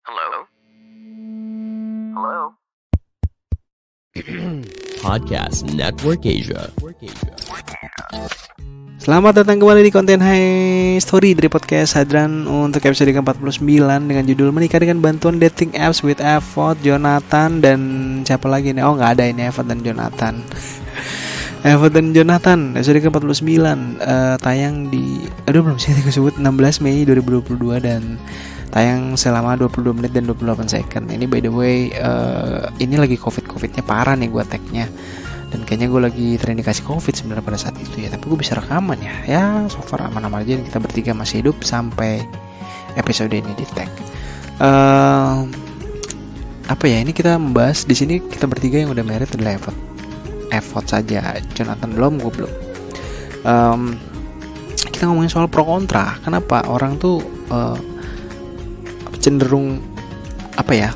Hello? Hello? Podcast Network Asia. Selamat datang kembali di konten High Story dari podcast Hadran untuk episode ke-49 dengan judul Menikah dengan Bantuan Dating Apps with Evot, Jonathan, dan siapa lagi nih? Oh, nggak ada ini Evot dan Jonathan. Evot dan Jonathan episode ke-49 tayang di belum sih aku sebut 16 Mei 2022 dan tayang selama 22 menit dan 28 second. Ini by the way ini lagi covidnya parah nih gue tagnya. Dan kayaknya gue lagi terindikasi covid sebenarnya pada saat itu ya. Tapi gue bisa rekaman ya. Ya so far aman-aman aja. Kita bertiga masih hidup sampai episode ini di tag. Apa ya, ini kita membahas di sini kita bertiga yang udah married adalah Evot saja. Jonathan belum, gue belum. Kita ngomongin soal pro kontra. Kenapa orang tuh cenderung apa ya,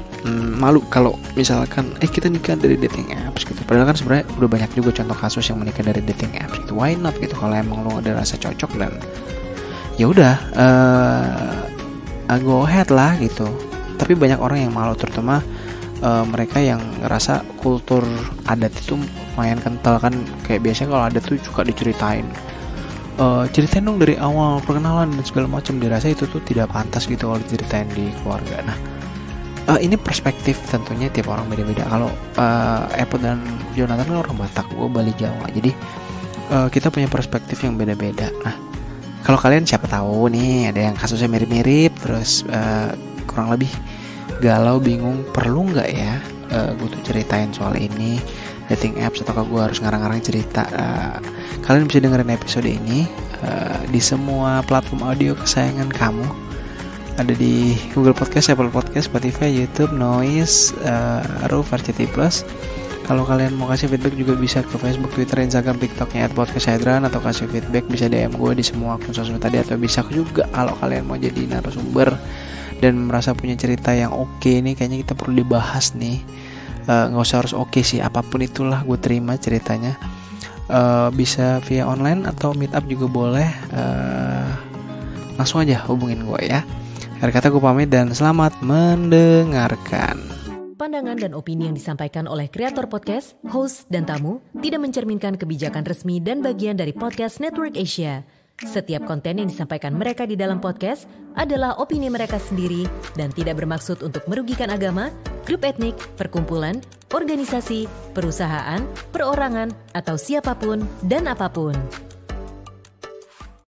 malu kalau misalkan kita nikah dari dating apps gitu. Padahal kan sebenarnya udah banyak juga contoh kasus yang menikah dari dating apps gitu. Why not gitu kalau emang lo ada rasa cocok dan ya udah go ahead lah gitu. Tapi banyak orang yang malu, terutama mereka yang ngerasa kultur adat itu lumayan kental kan. Kayak biasanya kalau adat tuh suka diceritain, ceritain dong dari awal perkenalan dan segala macam. Dirasa itu tuh tidak pantas gitu kalau diceritain di keluarga. Nah, ini perspektif tentunya tiap orang beda-beda. Kalau Evot dan Jonathan kan orang Batak, gue Bali Jawa. Jadi kita punya perspektif yang beda-beda. Nah, kalau kalian siapa tahu nih ada yang kasusnya mirip-mirip, terus kurang lebih galau, bingung, perlu nggak ya gue tuh ceritain soal ini dating apps, ataukah gue harus ngarang-ngarang cerita? Kalian bisa dengerin episode ini di semua platform audio kesayangan kamu. Ada di Google Podcast, Apple Podcast, Spotify, YouTube, Noise, Varsity Plus. Kalau kalian mau kasih feedback juga bisa ke Facebook, Twitter, Instagram, TikToknya @podcasthadran, atau kasih feedback bisa DM gue di semua akun sosmed tadi. Atau bisa juga kalau kalian mau jadi narasumber dan merasa punya cerita yang oke nih, kayaknya kita perlu dibahas nih. Nggak usah harus oke sih, apapun itulah gue terima ceritanya. Bisa via online atau meet up juga boleh. Langsung aja hubungin gue ya. Akhir kata gue pamit dan selamat mendengarkan. Pandangan dan opini yang disampaikan oleh kreator podcast, host, dan tamu tidak mencerminkan kebijakan resmi dan bagian dari Podcast Network Asia. Setiap konten yang disampaikan mereka di dalam podcast adalah opini mereka sendiri dan tidak bermaksud untuk merugikan agama, grup etnik, perkumpulan, organisasi, perusahaan, perorangan, atau siapapun dan apapun.